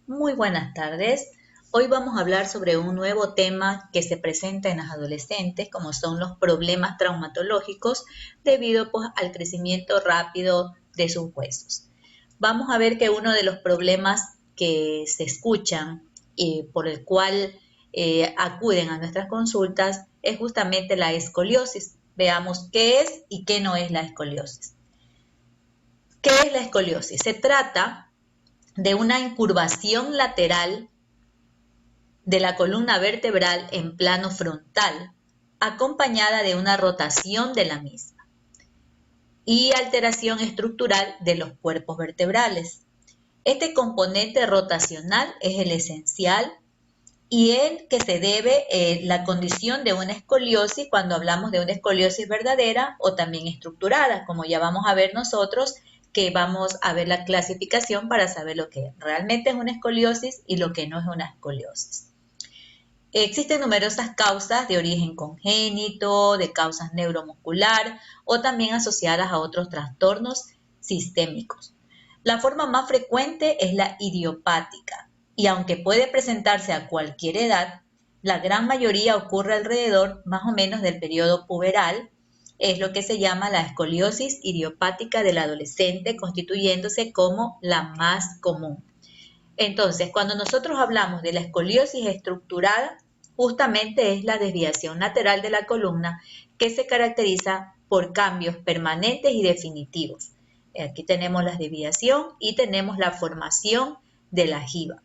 Muy buenas tardes. Hoy vamos a hablar sobre un nuevo tema que se presenta en las adolescentes, como son los problemas traumatológicos debido al crecimiento rápido de sus huesos. Vamos a ver que uno de los problemas que se escuchan y por el cual acuden a nuestras consultas es justamente la escoliosis. Veamos qué es y qué no es la escoliosis. ¿Qué es la escoliosis? Se trata de una incurvación lateral de la columna vertebral en plano frontal, acompañada de una rotación de la misma y alteración estructural de los cuerpos vertebrales. Este componente rotacional es el esencial y el que se debe la condición de una escoliosis cuando hablamos de una escoliosis verdadera o también estructurada, como ya vamos a ver nosotros, que vamos a ver la clasificación para saber lo que realmente es una escoliosis y lo que no es una escoliosis. Existen numerosas causas de origen congénito, de causas neuromuscular o también asociadas a otros trastornos sistémicos. La forma más frecuente es la idiopática y aunque puede presentarse a cualquier edad, la gran mayoría ocurre alrededor más o menos del periodo puberal, es lo que se llama la escoliosis idiopática del adolescente, constituyéndose como la más común. Entonces, cuando nosotros hablamos de la escoliosis estructurada, justamente es la desviación lateral de la columna que se caracteriza por cambios permanentes y definitivos. Aquí tenemos la desviación y tenemos la formación de la jiba.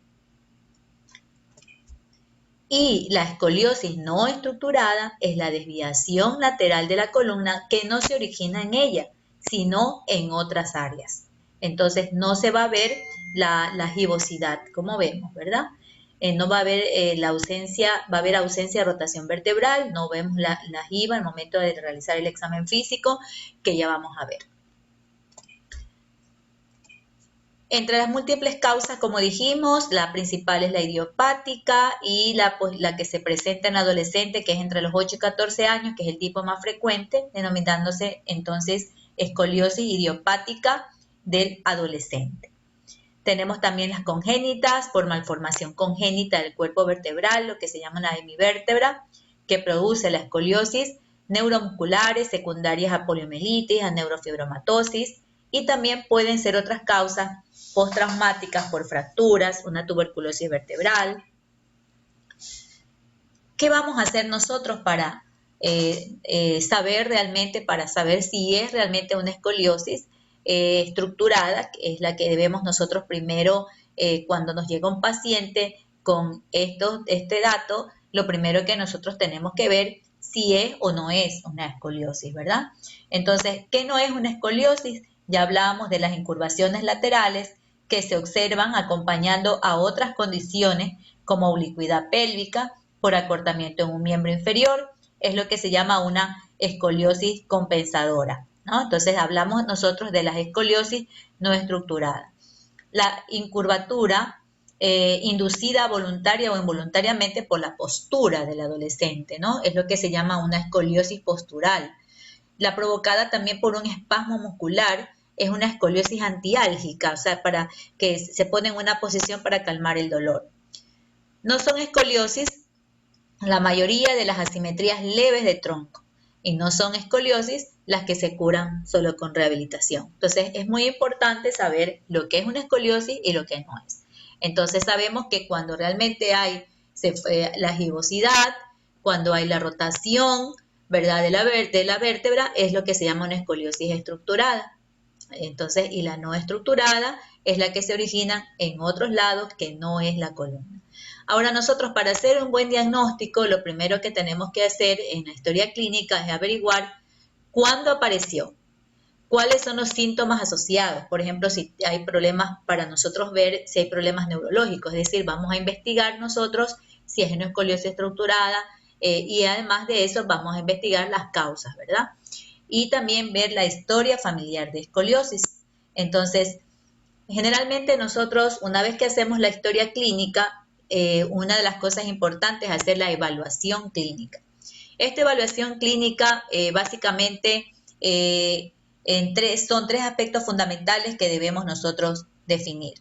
Y la escoliosis no estructurada es la desviación lateral de la columna que no se origina en ella, sino en otras áreas. Entonces no se va a ver la gibosidad, como vemos, ¿verdad? No va a haber la ausencia, va a haber ausencia de rotación vertebral, no vemos la jiba al momento de realizar el examen físico, que ya vamos a ver. Entre las múltiples causas, como dijimos, la principal es la idiopática y la que se presenta en adolescente, que es entre los 8 y 14 años, que es el tipo más frecuente, denominándose entonces escoliosis idiopática del adolescente. Tenemos también las congénitas por malformación congénita del cuerpo vertebral, lo que se llama una hemivértebra, que produce la escoliosis, neuromusculares secundarias a poliomielitis, a neurofibromatosis, y también pueden ser otras causas postraumáticas por fracturas, una tuberculosis vertebral. ¿Qué vamos a hacer nosotros para saber realmente, para saber si es realmente una escoliosis estructurada, que es la que debemos nosotros primero, cuando nos llega un paciente con este dato, lo primero que nosotros tenemos que ver si es o no es una escoliosis, ¿verdad? Entonces, ¿qué no es una escoliosis? Ya hablábamos de las incurvaciones laterales que se observan acompañando a otras condiciones como oblicuidad pélvica por acortamiento en un miembro inferior, es lo que se llama una escoliosis compensadora, ¿no? Entonces hablamos nosotros de las escoliosis no estructuradas. La incurvatura inducida voluntaria o involuntariamente por la postura del adolescente, ¿no? Es lo que se llama una escoliosis postural. La provocada también por un espasmo muscular es una escoliosis antiálgica, o sea, para que se pone en una posición para calmar el dolor. No son escoliosis la mayoría de las asimetrías leves de tronco y no son escoliosis las que se curan solo con rehabilitación. Entonces es muy importante saber lo que es una escoliosis y lo que no es. Entonces sabemos que cuando realmente hay la gibosidad, cuando hay la rotación, ¿verdad?, de la vértebra, es lo que se llama una escoliosis estructurada. Entonces, y la no estructurada es la que se origina en otros lados que no es la columna. Ahora nosotros, para hacer un buen diagnóstico, lo primero que tenemos que hacer en la historia clínica es averiguar cuándo apareció, cuáles son los síntomas asociados. Por ejemplo, si hay problemas, para nosotros ver si hay problemas neurológicos, es decir, vamos a investigar nosotros si es una escoliosis estructurada y además de eso vamos a investigar las causas, ¿verdad? Y también ver la historia familiar de escoliosis. Entonces, generalmente nosotros, una vez que hacemos la historia clínica, una de las cosas importantes es hacer la evaluación clínica. Esta evaluación clínica básicamente son tres aspectos fundamentales que debemos nosotros definir.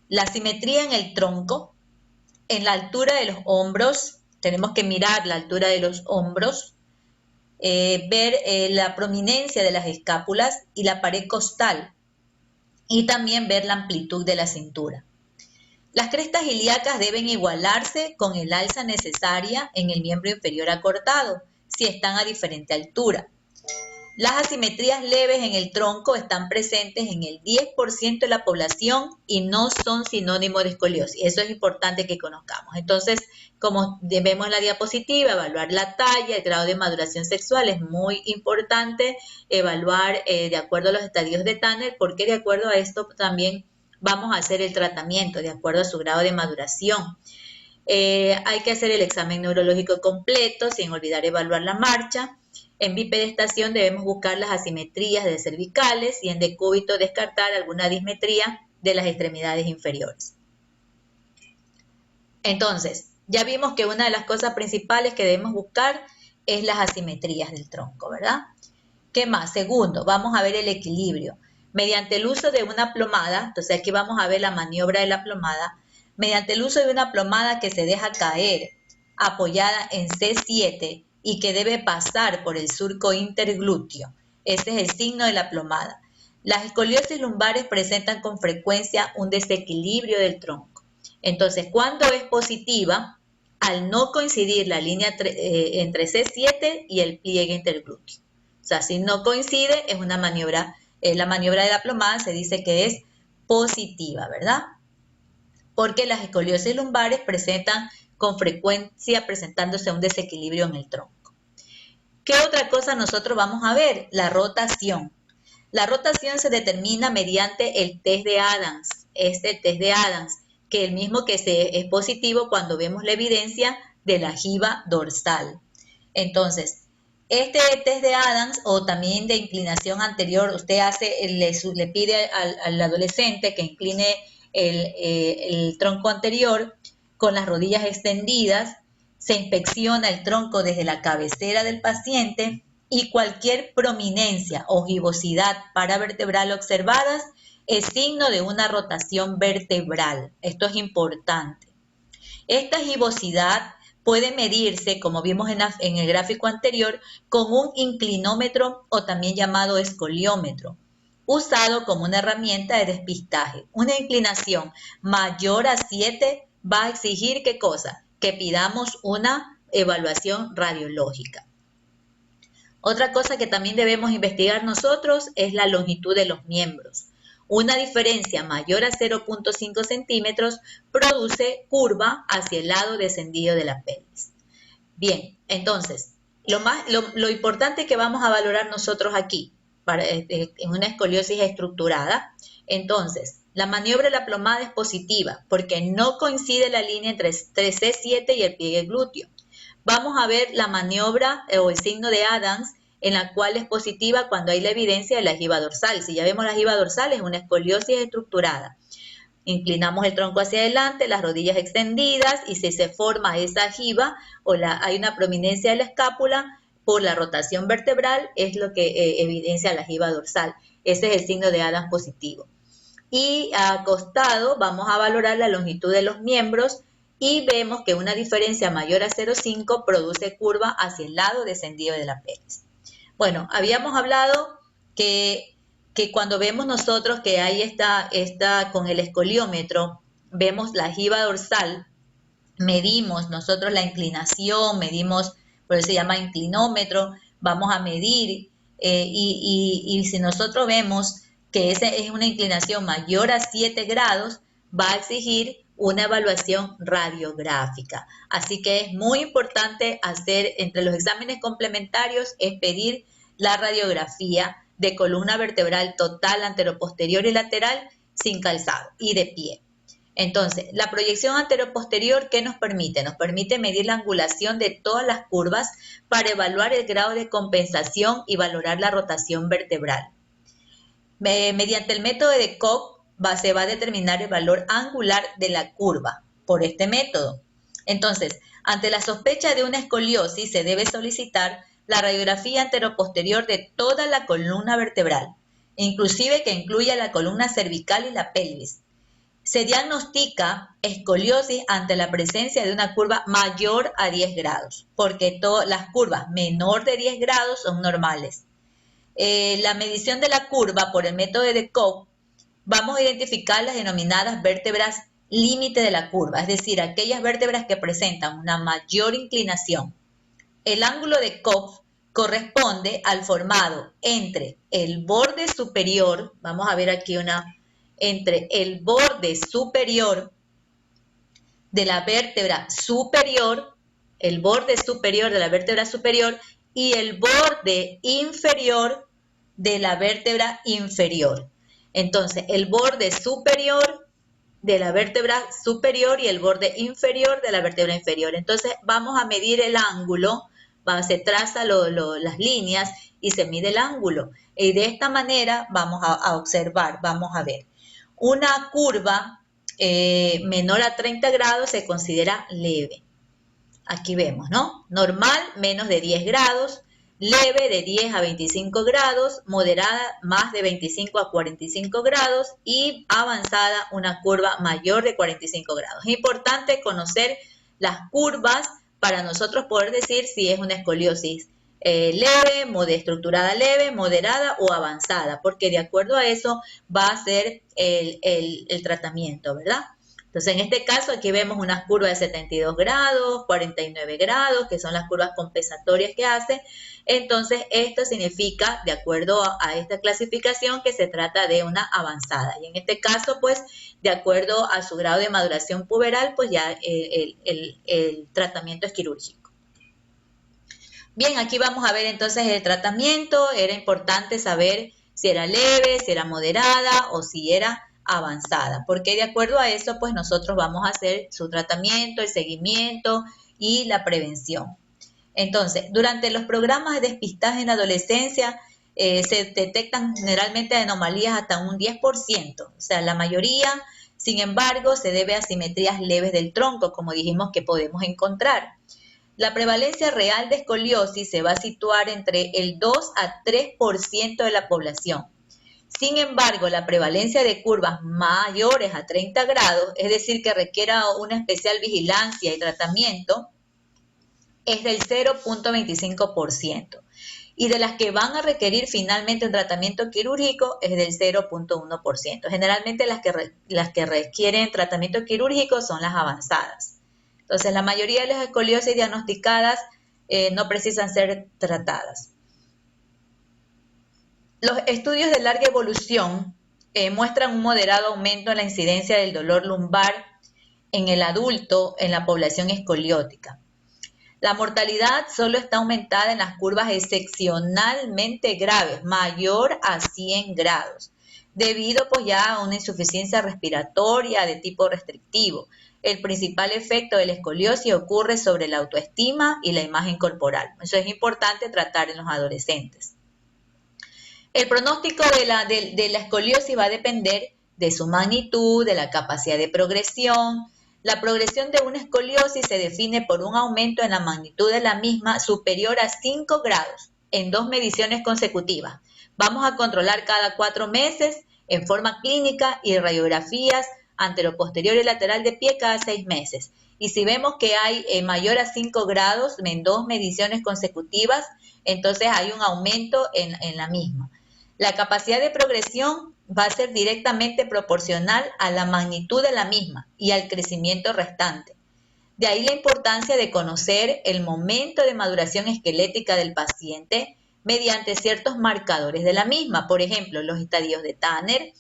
La simetría en el tronco, en la altura de los hombros, tenemos que mirar la altura de los hombros, ver la prominencia de las escápulas y la pared costal, y también ver la amplitud de la cintura. Las crestas ilíacas deben igualarse con el alza necesaria en el miembro inferior acortado, si están a diferente altura. Las asimetrías leves en el tronco están presentes en el 10% de la población y no son sinónimo de escoliosis. Eso es importante que conozcamos. Entonces, como vemos en la diapositiva, evaluar la talla, el grado de maduración sexual es muy importante, evaluar de acuerdo a los estadios de Tanner, porque de acuerdo a esto también vamos a hacer el tratamiento, de acuerdo a su grado de maduración. Hay que hacer el examen neurológico completo, sin olvidar evaluar la marcha. En bipedestación debemos buscar las asimetrías de cervicales y en decúbito descartar alguna dismetría de las extremidades inferiores. Entonces, ya vimos que una de las cosas principales que debemos buscar es las asimetrías del tronco, ¿verdad? ¿Qué más? Segundo, vamos a ver el equilibrio. Mediante el uso de una plomada, entonces aquí vamos a ver la maniobra de la plomada, mediante el uso de una plomada que se deja caer apoyada en C7 y que debe pasar por el surco interglúteo. Ese es el signo de la plomada. Las escoliosis lumbares presentan con frecuencia un desequilibrio del tronco. Entonces, cuando es positiva, al no coincidir la línea entre C7 y el pliegue interglúteo. O sea, si no coincide, es una maniobra, la maniobra de la plomada se dice que es positiva, ¿verdad? Porque las escoliosis lumbares presentan con frecuencia presentándose un desequilibrio en el tronco. ¿Qué otra cosa nosotros vamos a ver? La rotación. La rotación se determina mediante el test de Adams, este test de Adams, que es el mismo que es positivo cuando vemos la evidencia de la jiba dorsal. Entonces, este test de Adams o también de inclinación anterior, usted le pide al adolescente que incline el tronco anterior con las rodillas extendidas, se inspecciona el tronco desde la cabecera del paciente y cualquier prominencia o gibosidad paravertebral observadas es signo de una rotación vertebral. Esto es importante. Esta gibosidad puede medirse, como vimos en el gráfico anterior, con un inclinómetro o también llamado escoliómetro, usado como una herramienta de despistaje. Una inclinación mayor a 7 va a exigir ¿qué cosa? Que pidamos una evaluación radiológica. Otra cosa que también debemos investigar nosotros es la longitud de los miembros. Una diferencia mayor a 0.5 centímetros produce curva hacia el lado descendido de la pelvis. Bien, entonces, lo importante que vamos a valorar nosotros aquí en una escoliosis estructurada, entonces, la maniobra de la plomada es positiva porque no coincide la línea entre C7 y el pliegue glúteo. Vamos a ver la maniobra o el signo de Adams en la cual es positiva cuando hay la evidencia de la jiba dorsal. Si ya vemos la jiba dorsal, es una escoliosis estructurada. Inclinamos el tronco hacia adelante, las rodillas extendidas y si se forma esa jiba o hay una prominencia de la escápula por la rotación vertebral, es lo que evidencia la jiba dorsal. Ese es el signo de Adams positivo. Y acostado vamos a valorar la longitud de los miembros y vemos que una diferencia mayor a 0,5 produce curva hacia el lado descendido de la pelvis. Bueno, habíamos hablado que cuando vemos nosotros que hay esta con el escoliómetro, vemos la jiba dorsal, medimos nosotros la inclinación, medimos, por eso se llama inclinómetro, vamos a medir y si nosotros vemos que esa es una inclinación mayor a 7 grados, va a exigir una evaluación radiográfica. Así que es muy importante hacer entre los exámenes complementarios es pedir la radiografía de columna vertebral total, anteroposterior y lateral sin calzado y de pie. Entonces, la proyección anteroposterior, ¿qué nos permite? Nos permite medir la angulación de todas las curvas para evaluar el grado de compensación y valorar la rotación vertebral. Mediante el método de Koch se va a determinar el valor angular de la curva por este método. Entonces, ante la sospecha de una escoliosis se debe solicitar la radiografía anteroposterior de toda la columna vertebral, inclusive que incluya la columna cervical y la pelvis. Se diagnostica escoliosis ante la presencia de una curva mayor a 10 grados, porque todas las curvas menor de 10 grados son normales. La medición de la curva por el método de Koch, vamos a identificar las denominadas vértebras límite de la curva, es decir, aquellas vértebras que presentan una mayor inclinación. El ángulo de Koch corresponde al formado entre el borde superior, vamos a ver aquí entre el borde superior de la vértebra superior, el borde superior de la vértebra superior y el borde inferior de la vértebra inferior. Entonces, el borde superior de la vértebra superior y el borde inferior de la vértebra inferior. Entonces, vamos a medir el ángulo, se traza las líneas y se mide el ángulo. Y de esta manera vamos a observar, vamos a ver. Una curva menor a 30 grados se considera leve. Aquí vemos, ¿no? Normal, menos de 10 grados. Leve, de 10 a 25 grados. Moderada, más de 25 a 45 grados. Y avanzada, una curva mayor de 45 grados. Es importante conocer las curvas para nosotros poder decir si es una escoliosis leve, estructurada leve, moderada o avanzada, porque de acuerdo a eso va a ser el tratamiento, ¿verdad? Entonces, en este caso, aquí vemos unas curvas de 72 grados, 49 grados, que son las curvas compensatorias que hace. Entonces, esto significa, de acuerdo a esta clasificación, que se trata de una avanzada. Y en este caso, pues, de acuerdo a su grado de maduración puberal, pues ya el tratamiento es quirúrgico. Bien, aquí vamos a ver entonces el tratamiento. Era importante saber si era leve, si era moderada o si era avanzada, porque de acuerdo a eso, pues nosotros vamos a hacer su tratamiento, el seguimiento y la prevención. Entonces, durante los programas de despistaje en adolescencia, se detectan generalmente anomalías hasta un 10%, o sea, la mayoría, sin embargo, se debe a asimetrías leves del tronco, como dijimos que podemos encontrar. La prevalencia real de escoliosis se va a situar entre el 2 a 3% de la población. Sin embargo, la prevalencia de curvas mayores a 30 grados, es decir, que requiera una especial vigilancia y tratamiento, es del 0.25%. Y de las que van a requerir finalmente un tratamiento quirúrgico es del 0.1%. Generalmente las que requieren tratamiento quirúrgico son las avanzadas. Entonces, la mayoría de las escoliosis diagnosticadas no precisan ser tratadas. Los estudios de larga evolución muestran un moderado aumento en la incidencia del dolor lumbar en el adulto en la población escoliótica. La mortalidad solo está aumentada en las curvas excepcionalmente graves, mayor a 100 grados, debido pues ya a una insuficiencia respiratoria de tipo restrictivo. El principal efecto de la escoliosis ocurre sobre la autoestima y la imagen corporal. Eso es importante tratar en los adolescentes. El pronóstico de la escoliosis va a depender de su magnitud, de la capacidad de progresión. La progresión de una escoliosis se define por un aumento en la magnitud de la misma superior a 5 grados en 2 mediciones consecutivas. Vamos a controlar cada 4 meses en forma clínica y radiografías anteroposterior y lateral de pie cada 6 meses. Y si vemos que hay mayor a 5 grados en 2 mediciones consecutivas, entonces hay un aumento en la misma. La capacidad de progresión va a ser directamente proporcional a la magnitud de la misma y al crecimiento restante. De ahí la importancia de conocer el momento de maduración esquelética del paciente mediante ciertos marcadores de la misma. Por ejemplo, los estadios de Tanner,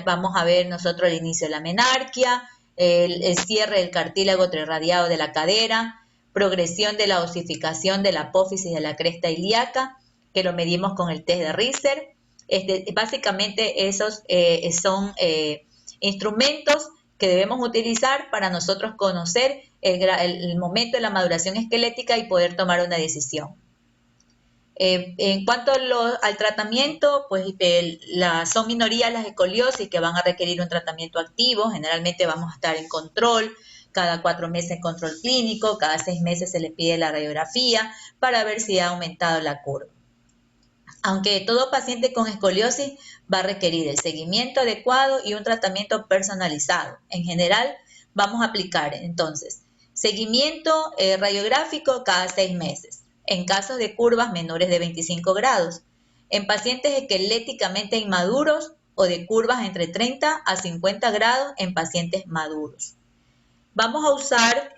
vamos a ver nosotros el inicio de la menarquia, el cierre del cartílago trirradiado de la cadera, progresión de la osificación de la apófisis de la cresta ilíaca, que lo medimos con el test de Risser. Básicamente esos son instrumentos que debemos utilizar para nosotros conocer el momento de la maduración esquelética y poder tomar una decisión. En cuanto al tratamiento, pues son minorías las escoliosis que van a requerir un tratamiento activo. Generalmente vamos a estar en control, cada 4 meses en control clínico, cada 6 meses se le pide la radiografía para ver si ha aumentado la curva. Aunque todo paciente con escoliosis va a requerir el seguimiento adecuado y un tratamiento personalizado. En general, vamos a aplicar entonces seguimiento radiográfico cada 6 meses, en casos de curvas menores de 25 grados, en pacientes esqueléticamente inmaduros o de curvas entre 30 a 50 grados en pacientes maduros. Vamos a usar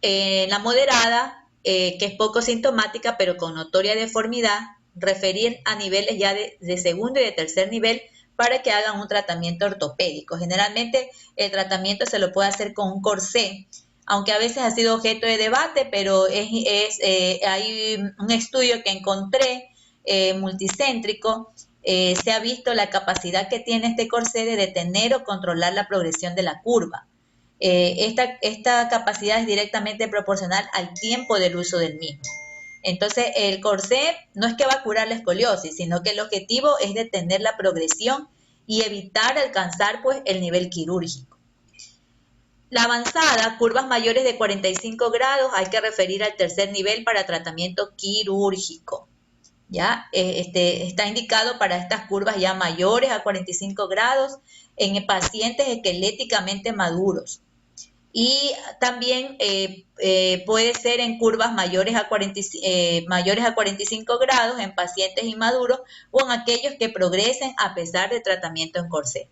la moderada, que es poco sintomática pero con notoria deformidad, referir a niveles ya de segundo y de tercer nivel para que hagan un tratamiento ortopédico. Generalmente el tratamiento se lo puede hacer con un corsé, aunque a veces ha sido objeto de debate, pero hay un estudio que encontré multicéntrico. Se ha visto la capacidad que tiene este corsé de detener o controlar la progresión de la curva. Esta capacidad es directamente proporcional al tiempo del uso del mismo. Entonces, el corsé no es que va a curar la escoliosis, sino que el objetivo es detener la progresión y evitar alcanzar pues, el nivel quirúrgico. La avanzada, curvas mayores de 45 grados, hay que referir al tercer nivel para tratamiento quirúrgico. ¿Ya? Está indicado para estas curvas ya mayores a 45 grados en pacientes esqueléticamente maduros. Y también puede ser en curvas mayores a 45 grados en pacientes inmaduros o en aquellos que progresen a pesar de tratamiento en corsé.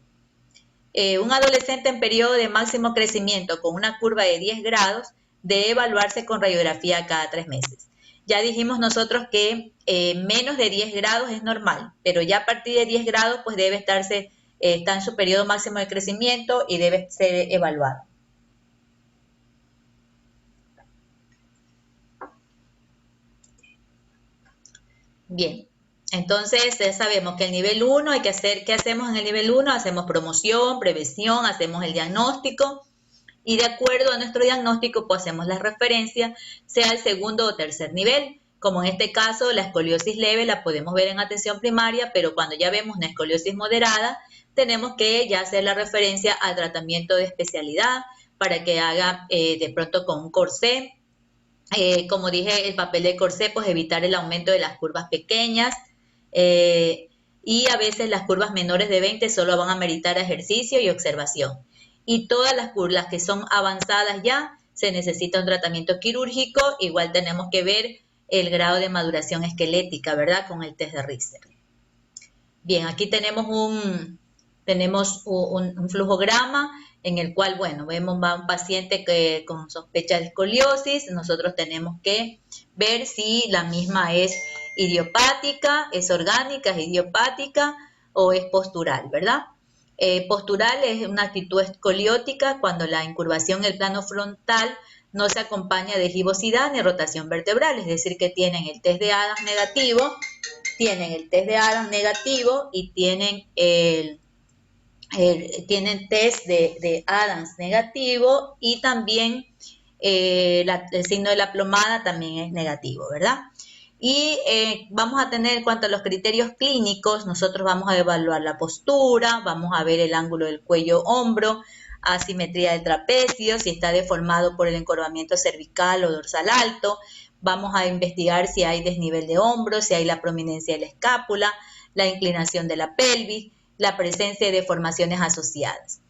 Un adolescente en periodo de máximo crecimiento con una curva de 10 grados debe evaluarse con radiografía cada 3 meses. Ya dijimos nosotros que menos de 10 grados es normal, pero ya a partir de 10 grados pues debe está en su periodo máximo de crecimiento y debe ser evaluado. Bien, entonces ya sabemos que el nivel 1 hay que hacer, ¿qué hacemos en el nivel 1? Hacemos promoción, prevención, hacemos el diagnóstico y de acuerdo a nuestro diagnóstico pues hacemos la referencia, sea el segundo o tercer nivel. Como en este caso la escoliosis leve la podemos ver en atención primaria, pero cuando ya vemos una escoliosis moderada tenemos que ya hacer la referencia al tratamiento de especialidad para que haga de pronto con un corsé. Como dije, el papel de corsé, pues evitar el aumento de las curvas pequeñas y a veces las curvas menores de 20 solo van a meritar ejercicio y observación. Y todas las curvas que son avanzadas ya, se necesita un tratamiento quirúrgico, igual tenemos que ver el grado de maduración esquelética, ¿verdad? Con el test de Richter. Bien, aquí tenemos un flujograma en el cual, bueno, vemos a un paciente con sospecha de escoliosis. Nosotros tenemos que ver si la misma es idiopática, es orgánica, es idiopática o es postural, ¿verdad? Postural es una actitud escoliótica cuando la incurvación en el plano frontal no se acompaña de gibosidad ni rotación vertebral, es decir, que tienen el test de Adams negativo y tienen test de Adams negativo y también el signo de la plomada también es negativo, ¿verdad? Y vamos a tener, en cuanto a los criterios clínicos, nosotros vamos a evaluar la postura, vamos a ver el ángulo del cuello-hombro, asimetría del trapecio, si está deformado por el encorvamiento cervical o dorsal alto, vamos a investigar si hay desnivel de hombros, si hay la prominencia de la escápula, la inclinación de la pelvis, la presencia de deformaciones asociadas.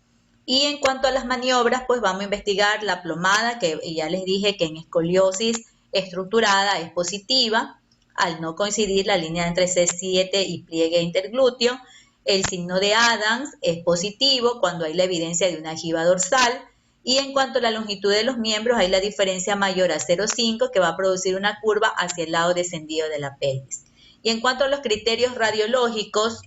Y en cuanto a las maniobras, pues vamos a investigar la plomada, que ya les dije que en escoliosis estructurada es positiva, al no coincidir la línea entre C7 y pliegue interglúteo. El signo de Adams es positivo cuando hay la evidencia de una jiba dorsal. Y en cuanto a la longitud de los miembros, hay la diferencia mayor a 0,5 que va a producir una curva hacia el lado descendido de la pelvis. Y en cuanto a los criterios radiológicos,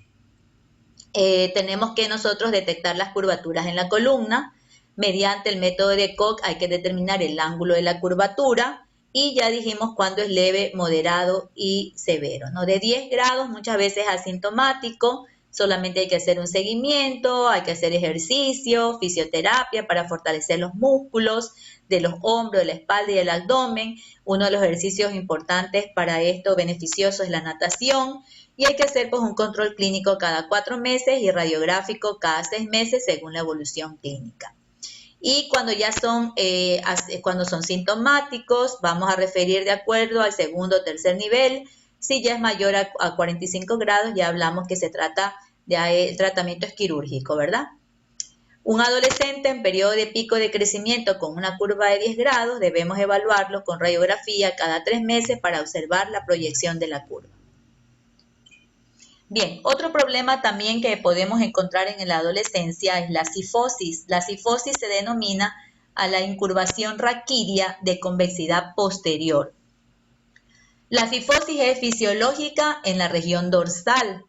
tenemos que nosotros detectar las curvaturas en la columna. Mediante el método de Koch hay que determinar el ángulo de la curvatura y ya dijimos cuándo es leve, moderado y severo, ¿no? De 10 grados muchas veces asintomático, solamente hay que hacer un seguimiento, hay que hacer ejercicio, fisioterapia para fortalecer los músculos de los hombros, de la espalda y del abdomen. Uno de los ejercicios importantes para esto, beneficioso, es la natación. Y hay que hacer pues un control clínico cada 4 meses y radiográfico cada 6 meses según la evolución clínica. Y cuando ya cuando son sintomáticos, vamos a referir de acuerdo al segundo o tercer nivel Si ya es mayor a 45 grados, ya hablamos que se trata de el tratamiento es quirúrgico, ¿verdad? Un adolescente en periodo de pico de crecimiento con una curva de 10 grados, debemos evaluarlo con radiografía cada 3 meses para observar la proyección de la curva. Bien, otro problema también que podemos encontrar en la adolescencia es la cifosis. La cifosis se denomina a la incurvación raquídea de convexidad posterior. La cifosis es fisiológica en la región dorsal.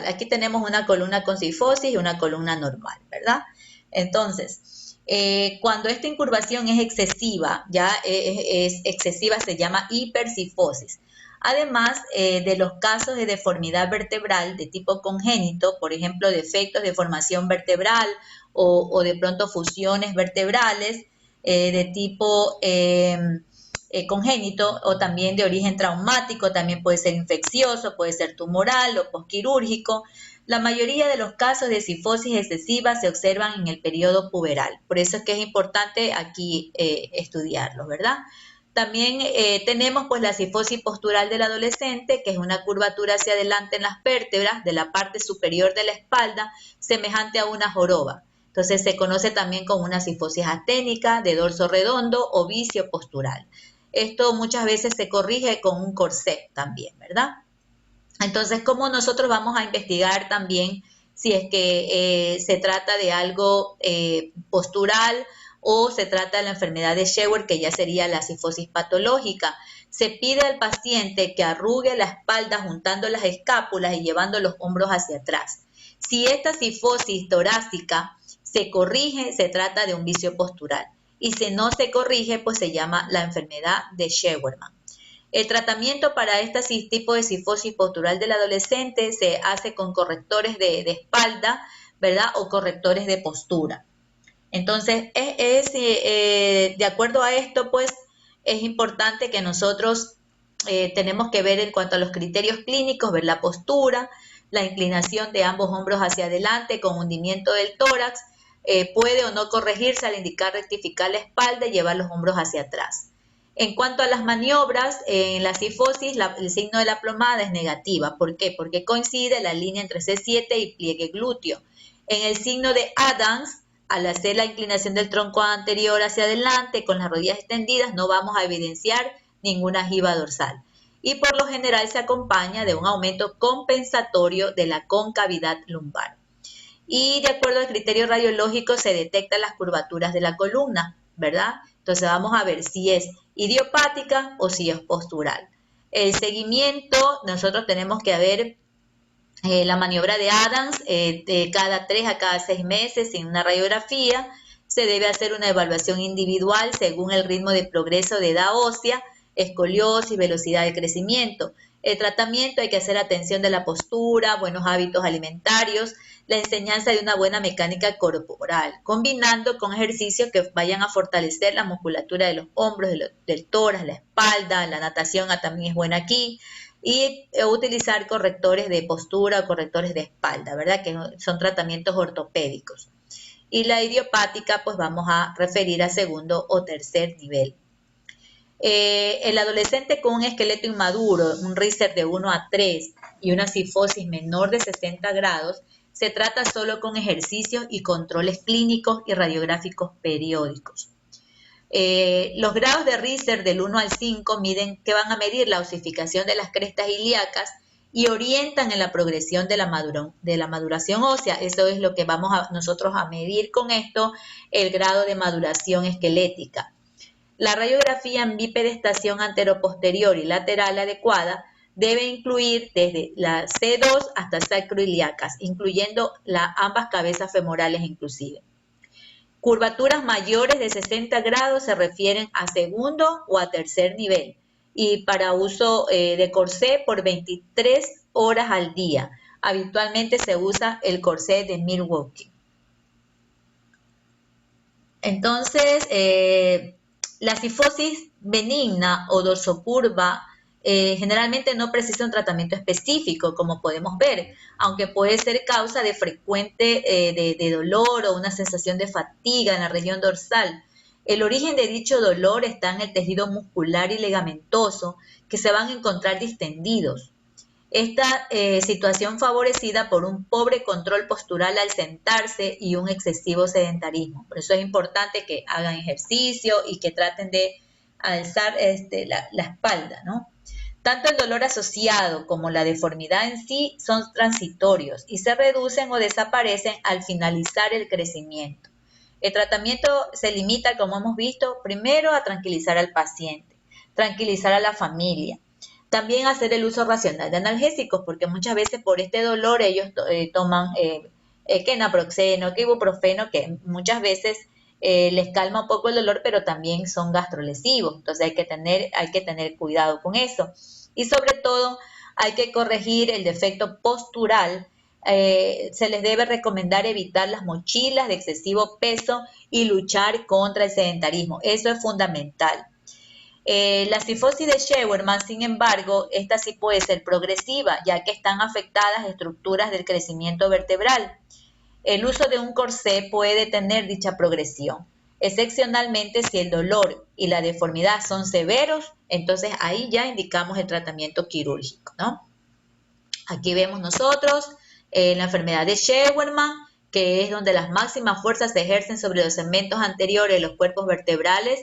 Aquí tenemos una columna con cifosis y una columna normal, ¿verdad? Entonces, cuando esta incurvación es excesiva, se llama hipercifosis. Además de los casos de deformidad vertebral de tipo congénito, por ejemplo, defectos de formación vertebral o de pronto fusiones vertebrales de tipo congénito o también de origen traumático, también puede ser infeccioso, puede ser tumoral o posquirúrgico. La mayoría de los casos de cifosis excesiva se observan en el periodo puberal, por eso es que es importante aquí estudiarlos, ¿verdad? También tenemos pues la cifosis postural del adolescente, que es una curvatura hacia adelante en las vértebras de la parte superior de la espalda, semejante a una joroba. Entonces se conoce también como una cifosis asténica de dorso redondo o vicio postural. Esto muchas veces se corrige con un corset también, ¿verdad? Entonces, ¿cómo nosotros vamos a investigar también si es que se trata de algo postural o se trata de la enfermedad de Scheuer, que ya sería la cifosis patológica? Se pide al paciente que arrugue la espalda juntando las escápulas y llevando los hombros hacia atrás. Si esta cifosis torácica se corrige, se trata de un vicio postural. Y si no se corrige, pues se llama la enfermedad de Scheuermann. El tratamiento para este tipo de cifosis postural del adolescente se hace con correctores de espalda, ¿verdad? O correctores de postura. Entonces, de acuerdo a esto, pues, es importante que nosotros tenemos que ver en cuanto a los criterios clínicos, ver la postura, la inclinación de ambos hombros hacia adelante con hundimiento del tórax, puede o no corregirse al indicar rectificar la espalda y llevar los hombros hacia atrás. En cuanto a las maniobras, en la cifosis, el signo de la plomada es negativa. ¿Por qué? Porque coincide la línea entre C7 y pliegue glúteo. En el signo de Adams, al hacer la inclinación del tronco anterior hacia adelante con las rodillas extendidas, no vamos a evidenciar ninguna jiba dorsal. Y por lo general se acompaña de un aumento compensatorio de la concavidad lumbar. Y de acuerdo al criterio radiológico se detectan las curvaturas de la columna, ¿verdad? Entonces vamos a ver si es idiopática o si es postural. El seguimiento, nosotros tenemos que ver la maniobra de Adams de cada 3 a cada 6 meses en una radiografía. Se debe hacer una evaluación individual según el ritmo de progreso de edad ósea, escoliosis, velocidad de crecimiento. El tratamiento hay que hacer atención de la postura, buenos hábitos alimentarios, la enseñanza de una buena mecánica corporal, combinando con ejercicios que vayan a fortalecer la musculatura de los hombros, del tórax, la espalda, la natación también es buena aquí, y utilizar correctores de postura o correctores de espalda, ¿verdad? Que son tratamientos ortopédicos. Y la idiopática, pues vamos a referir a segundo o tercer nivel. El adolescente con un esqueleto inmaduro, un Richter de 1 a 3 y una cifosis menor de 60 grados, se trata solo con ejercicios y controles clínicos y radiográficos periódicos. Los grados de Richter del 1 al 5 que van a medir la osificación de las crestas ilíacas y orientan en la progresión de la maduración ósea. Eso es lo que vamos nosotros a medir con esto, el grado de maduración esquelética. La radiografía en bipedestación anteroposterior y lateral adecuada debe incluir desde la C2 hasta sacroiliacas, incluyendo ambas cabezas femorales inclusive. Curvaturas mayores de 60 grados se refieren a segundo o a tercer nivel y para uso de corsé por 23 horas al día. Habitualmente se usa el corsé de Milwaukee. Entonces, la cifosis benigna o dorsocurva generalmente no precisa un tratamiento específico, como podemos ver, aunque puede ser causa de frecuente de dolor o una sensación de fatiga en la región dorsal. El origen de dicho dolor está en el tejido muscular y ligamentoso, que se van a encontrar distendidos. Esta situación favorecida por un pobre control postural al sentarse y un excesivo sedentarismo. Por eso es importante que hagan ejercicio y que traten de alzar la espalda, ¿no? Tanto el dolor asociado como la deformidad en sí son transitorios y se reducen o desaparecen al finalizar el crecimiento. El tratamiento se limita, como hemos visto, primero a tranquilizar al paciente, tranquilizar a la familia, también hacer el uso racional de analgésicos, porque muchas veces por este dolor ellos toman que naproxeno, que ibuprofeno, que muchas veces les calma un poco el dolor, pero también son gastrolesivos. Entonces hay que tener cuidado con eso. Y sobre todo hay que corregir el defecto postural. Se les debe recomendar evitar las mochilas de excesivo peso y luchar contra el sedentarismo. Eso es fundamental. La cifosis de Scheuermann, sin embargo, esta sí puede ser progresiva, ya que están afectadas estructuras del crecimiento vertebral. El uso de un corsé puede detener dicha progresión. Excepcionalmente, si el dolor y la deformidad son severos, entonces ahí ya indicamos el tratamiento quirúrgico, ¿no? Aquí vemos nosotros la enfermedad de Scheuermann, que es donde las máximas fuerzas se ejercen sobre los segmentos anteriores de los cuerpos vertebrales.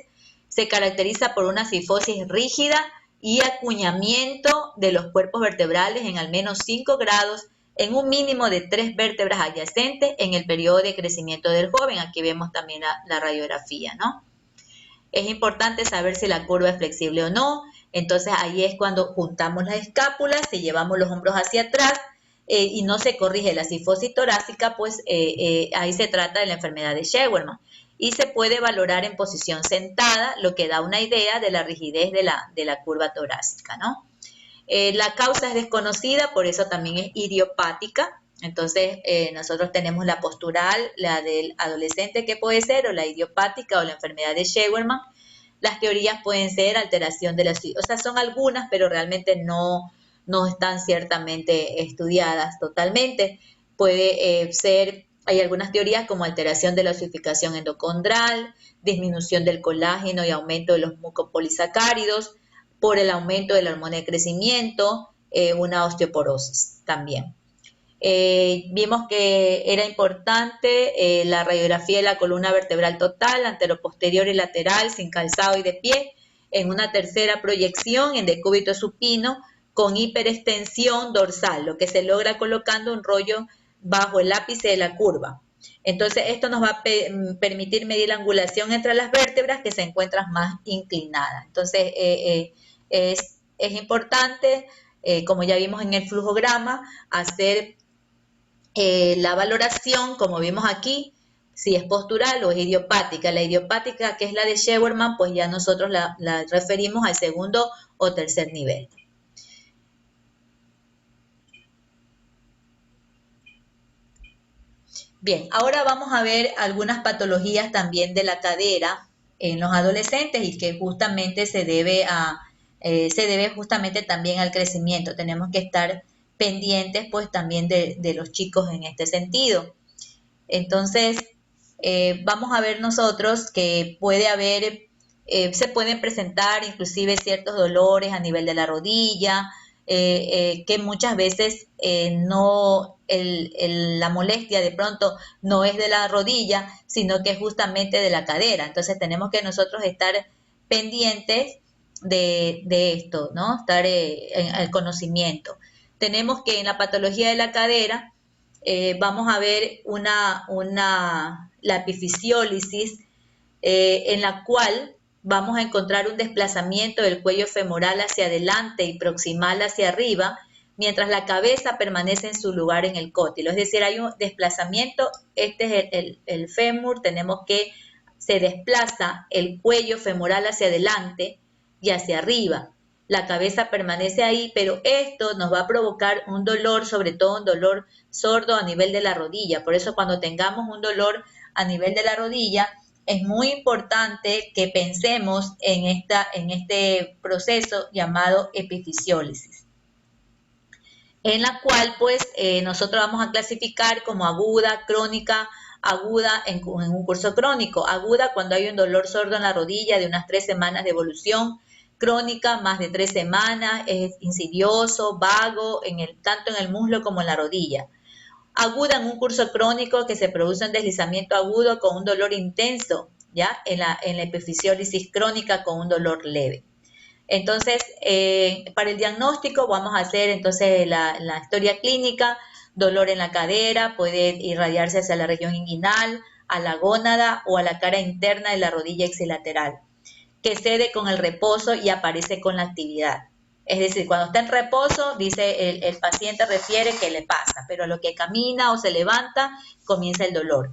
Se caracteriza por una cifosis rígida y acuñamiento de los cuerpos vertebrales en al menos 5 grados en un mínimo de 3 vértebras adyacentes en el periodo de crecimiento del joven. Aquí vemos también la radiografía, ¿no? Es importante saber si la curva es flexible o no. Entonces ahí es cuando juntamos las escápulas, si llevamos los hombros hacia atrás y no se corrige la cifosis torácica, pues ahí se trata de la enfermedad de Scheuermann. Y se puede valorar en posición sentada, lo que da una idea de la rigidez de la curva torácica, ¿no? La causa es desconocida, por eso también es idiopática. Entonces, nosotros tenemos la postural, la del adolescente que puede ser, o la idiopática o la enfermedad de Scheuermann. Las teorías pueden ser alteración de la... O sea, son algunas, pero realmente no están ciertamente estudiadas totalmente. Puede ser, hay algunas teorías como alteración de la osificación endocondral, disminución del colágeno y aumento de los mucopolisacáridos, por el aumento de la hormona de crecimiento, una osteoporosis también. Vimos que era importante la radiografía de la columna vertebral total, anteroposterior y lateral, sin calzado y de pie, en una tercera proyección en decúbito supino con hiperextensión dorsal, lo que se logra colocando un rollo bajo el ápice de la curva. Entonces, esto nos va a permitir medir la angulación entre las vértebras que se encuentran más inclinadas. Entonces, es importante, como ya vimos en el flujograma, hacer la valoración, como vimos aquí, si es postural o es idiopática. La idiopática, que es la de Scheuermann, pues ya nosotros la referimos al segundo o tercer nivel. Bien, ahora vamos a ver algunas patologías también de la cadera en los adolescentes y que justamente se debe justamente también al crecimiento. Tenemos que estar pendientes pues también de los chicos en este sentido. Entonces, vamos a ver nosotros que puede haber, se pueden presentar inclusive ciertos dolores a nivel de la rodilla, que muchas veces la molestia de pronto no es de la rodilla, sino que es justamente de la cadera. Entonces tenemos que nosotros estar pendientes de esto, ¿no? Estar en el conocimiento. Tenemos que en la patología de la cadera, vamos a ver la epifisiólisis, en la cual vamos a encontrar un desplazamiento del cuello femoral hacia adelante y proximal hacia arriba, mientras la cabeza permanece en su lugar en el cótilo. Es decir, hay un desplazamiento, este es el fémur, tenemos que se desplaza el cuello femoral hacia adelante y hacia arriba. La cabeza permanece ahí, pero esto nos va a provocar un dolor, sobre todo un dolor sordo a nivel de la rodilla. Por eso cuando tengamos un dolor a nivel de la rodilla, es muy importante que pensemos en este proceso llamado epifisiólisis, en la cual pues nosotros vamos a clasificar como aguda, crónica, aguda en un curso crónico. Aguda cuando hay un dolor sordo en la rodilla de unas 3 semanas de evolución. Crónica, más de 3 semanas, es insidioso, vago, tanto en el muslo como en la rodilla. Aguda en un curso crónico que se produce un deslizamiento agudo con un dolor intenso, ¿ya? En la epifisiólisis crónica con un dolor leve. Entonces, para el diagnóstico vamos a hacer entonces la historia clínica, dolor en la cadera, puede irradiarse hacia la región inguinal, a la gónada o a la cara interna de la rodilla ipsilateral, que cede con el reposo y aparece con la actividad. Es decir, cuando está en reposo, dice el paciente refiere que le pasa, pero a lo que camina o se levanta, comienza el dolor.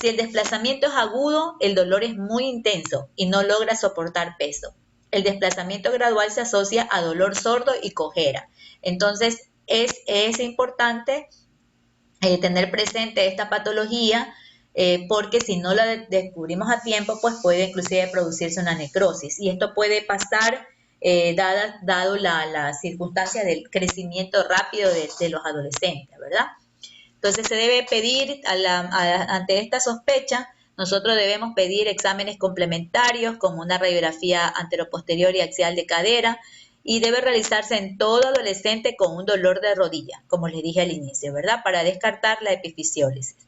Si el desplazamiento es agudo, el dolor es muy intenso y no logra soportar peso. El desplazamiento gradual se asocia a dolor sordo y cojera. Entonces, es importante tener presente esta patología porque si no la descubrimos a tiempo, pues puede inclusive producirse una necrosis. Y esto puede pasar dado la circunstancia del crecimiento rápido de los adolescentes, ¿verdad? Entonces se debe pedir, ante esta sospecha, nosotros debemos pedir exámenes complementarios como una radiografía anteroposterior y axial de cadera y debe realizarse en todo adolescente con un dolor de rodilla, como les dije al inicio, ¿verdad? Para descartar la epifisiólisis.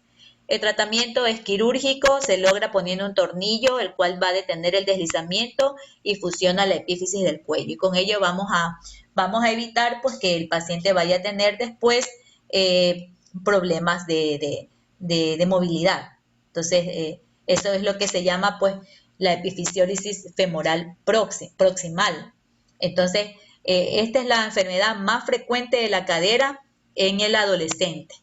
El tratamiento es quirúrgico, se logra poniendo un tornillo, el cual va a detener el deslizamiento y fusiona la epífisis del cuello. Y con ello vamos a evitar pues, que el paciente vaya a tener después problemas de movilidad. Entonces, eso es lo que se llama pues la epifisiólisis femoral proximal. Entonces, esta es la enfermedad más frecuente de la cadera en el adolescente.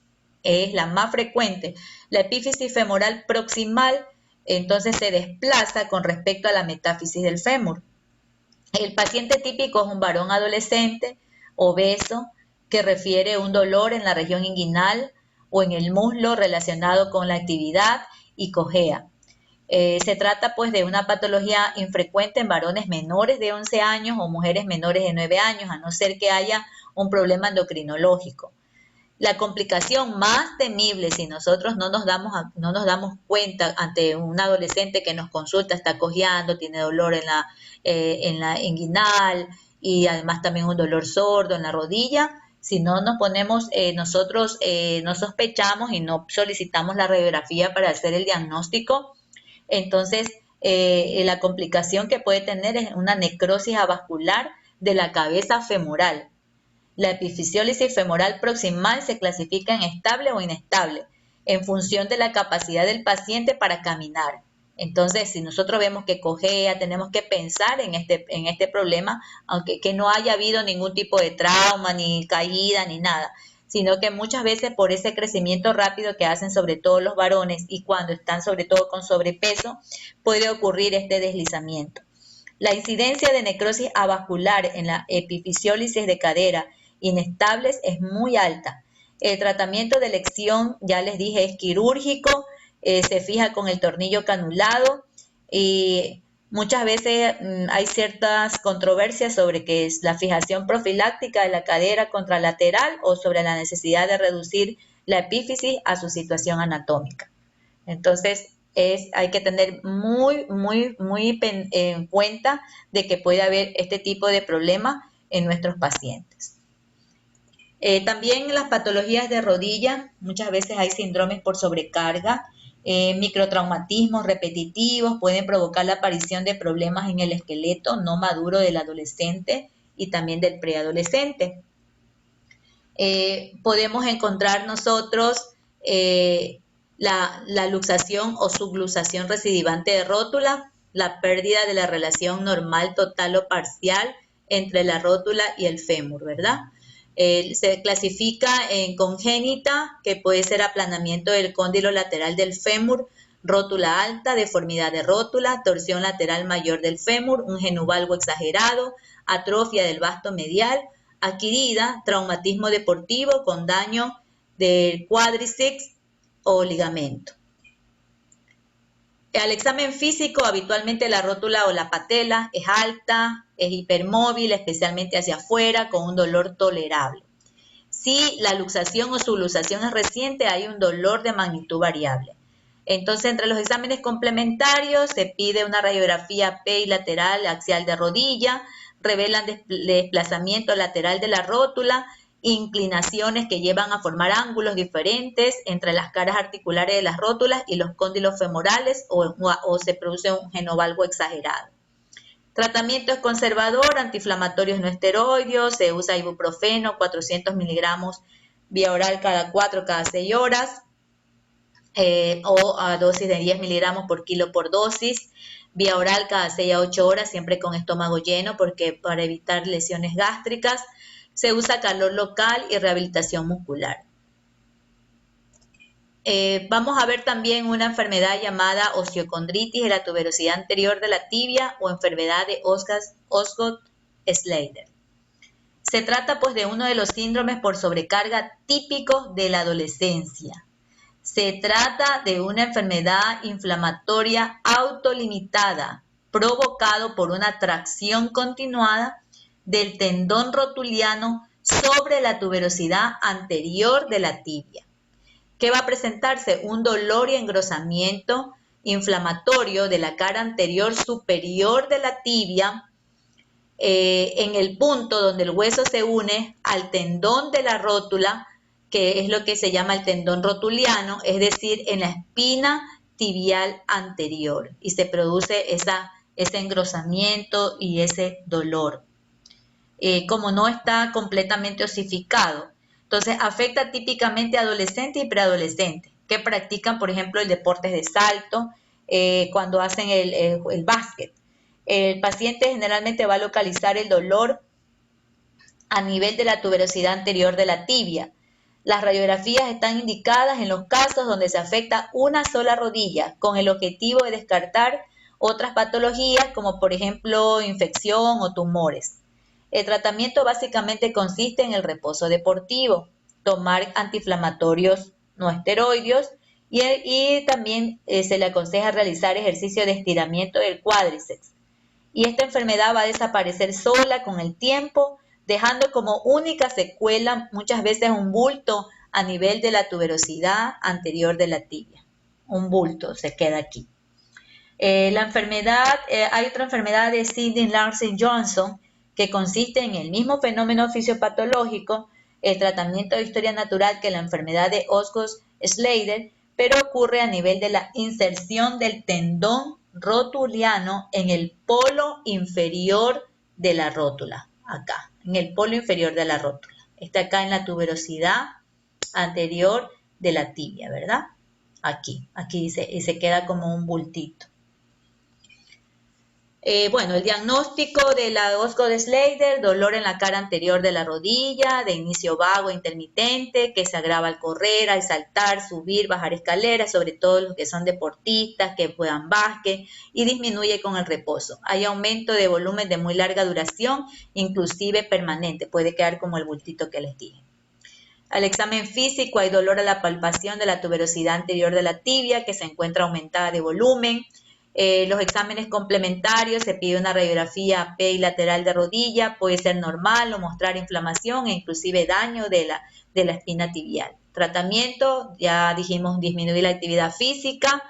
Es la más frecuente. La epífisis femoral proximal entonces se desplaza con respecto a la metáfisis del fémur. El paciente típico es un varón adolescente, obeso, que refiere un dolor en la región inguinal o en el muslo relacionado con la actividad y cojea. Se trata pues de una patología infrecuente en varones menores de 11 años o mujeres menores de 9 años, a no ser que haya un problema endocrinológico. La complicación más temible si nosotros no nos damos cuenta ante un adolescente que nos consulta, está cojeando, tiene dolor en la inguinal y además también un dolor sordo en la rodilla, si no nos ponemos, nosotros no sospechamos y no solicitamos la radiografía para hacer el diagnóstico, entonces la complicación que puede tener es una necrosis avascular de la cabeza femoral. La epifisiólisis femoral proximal se clasifica en estable o inestable en función de la capacidad del paciente para caminar. Entonces, si nosotros vemos que cojea, tenemos que pensar en este problema, aunque que no haya habido ningún tipo de trauma, ni caída, ni nada, sino que muchas veces por ese crecimiento rápido que hacen sobre todo los varones y cuando están sobre todo con sobrepeso, puede ocurrir este deslizamiento. La incidencia de necrosis avascular en la epifisiólisis de cadera inestables es muy alta. El tratamiento de elección, ya les dije, es quirúrgico, se fija con el tornillo canulado y muchas veces hay ciertas controversias sobre qué es la fijación profiláctica de la cadera contralateral o sobre la necesidad de reducir la epífisis a su situación anatómica. Entonces, hay que tener muy en cuenta de que puede haber este tipo de problemas en nuestros pacientes. También las patologías de rodilla, muchas veces hay síndromes por sobrecarga, microtraumatismos repetitivos pueden provocar la aparición de problemas en el esqueleto no maduro del adolescente y también del preadolescente. Podemos encontrar nosotros la luxación o subluxación recidivante de rótula, la pérdida de la relación normal total o parcial entre la rótula y el fémur, ¿verdad? Se clasifica en congénita, que puede ser aplanamiento del cóndilo lateral del fémur, rótula alta, deformidad de rótula, torsión lateral mayor del fémur, un genuvalgo exagerado, atrofia del vasto medial, adquirida, traumatismo deportivo con daño del cuádriceps o ligamento. Al examen físico, habitualmente la rótula o la patela es alta, es hipermóvil, especialmente hacia afuera, con un dolor tolerable. Si la luxación o subluxación es reciente, hay un dolor de magnitud variable. Entonces, entre los exámenes complementarios se pide una radiografía PEI lateral axial de rodilla, revelan desplazamiento lateral de la rótula, inclinaciones que llevan a formar ángulos diferentes entre las caras articulares de las rótulas y los cóndilos femorales o se produce un genovalgo exagerado. Tratamiento es conservador, antiinflamatorios no esteroideos, se usa ibuprofeno 400 miligramos vía oral cada 6 horas o a dosis de 10 miligramos por kilo por dosis, vía oral cada 6 a 8 horas, siempre con estómago lleno porque para evitar lesiones gástricas. Se usa calor local y rehabilitación muscular. Vamos a ver también una enfermedad llamada osteocondritis de la tuberosidad anterior de la tibia o enfermedad de Osgood-Schlatter. Se trata pues de uno de los síndromes por sobrecarga típicos de la adolescencia. Se trata de una enfermedad inflamatoria autolimitada provocado por una tracción continuada del tendón rotuliano sobre la tuberosidad anterior de la tibia. ¿Qué va a presentarse? Un dolor y engrosamiento inflamatorio de la cara anterior superior de la tibia en el punto donde el hueso se une al tendón de la rótula, que es lo que se llama el tendón rotuliano, es decir, en la espina tibial anterior y se produce ese engrosamiento y ese dolor. Como no está completamente osificado. Entonces, afecta típicamente a adolescentes y preadolescentes que practican, por ejemplo, el deporte de salto, cuando hacen el básquet. El paciente generalmente va a localizar el dolor a nivel de la tuberosidad anterior de la tibia. Las radiografías están indicadas en los casos donde se afecta una sola rodilla, con el objetivo de descartar otras patologías como, por ejemplo, infección o tumores. El tratamiento básicamente consiste en el reposo deportivo, tomar antiinflamatorios no esteroideos y también se le aconseja realizar ejercicio de estiramiento del cuádriceps. Y esta enfermedad va a desaparecer sola con el tiempo, dejando como única secuela muchas veces un bulto a nivel de la tuberosidad anterior de la tibia. Un bulto se queda aquí. Hay otra enfermedad de Sidney Larsen-Johnson que consiste en el mismo fenómeno fisiopatológico, el tratamiento de historia natural que la enfermedad de Osgood-Schlatter, pero ocurre a nivel de la inserción del tendón rotuliano en el polo inferior de la rótula, acá, en el polo inferior de la rótula. Está acá en la tuberosidad anterior de la tibia, ¿verdad? Aquí dice, y se queda como un bultito. Bueno, el diagnóstico de la Osgood-Schlatter, dolor en la cara anterior de la rodilla, de inicio vago e intermitente, que se agrava al correr, al saltar, subir, bajar escaleras, sobre todo los que son deportistas, que juegan básquet, y disminuye con el reposo. Hay aumento de volumen de muy larga duración, inclusive permanente, puede quedar como el bultito que les dije. Al examen físico hay dolor a la palpación de la tuberosidad anterior de la tibia, que se encuentra aumentada de volumen. Los exámenes complementarios, se pide una radiografía PEI lateral de rodilla, puede ser normal o mostrar inflamación e inclusive daño de la espina tibial. Tratamiento, ya dijimos, disminuir la actividad física,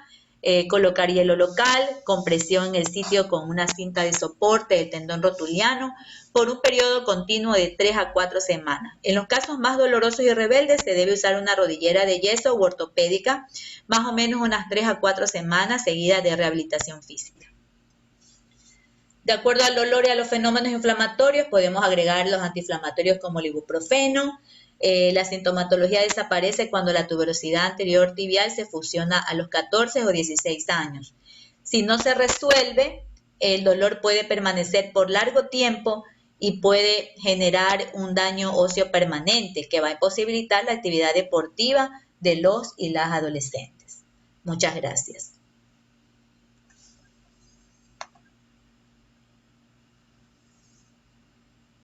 colocar hielo local, compresión en el sitio con una cinta de soporte del tendón rotuliano por un periodo continuo de 3 a 4 semanas. En los casos más dolorosos y rebeldes se debe usar una rodillera de yeso u ortopédica, más o menos unas 3 a 4 semanas seguidas de rehabilitación física. De acuerdo al dolor y a los fenómenos inflamatorios, podemos agregar los antiinflamatorios como el ibuprofeno. La sintomatología desaparece cuando la tuberosidad anterior tibial se fusiona a los 14 o 16 años. Si no se resuelve, el dolor puede permanecer por largo tiempo y puede generar un daño óseo permanente que va a imposibilitar la actividad deportiva de los y las adolescentes. Muchas gracias.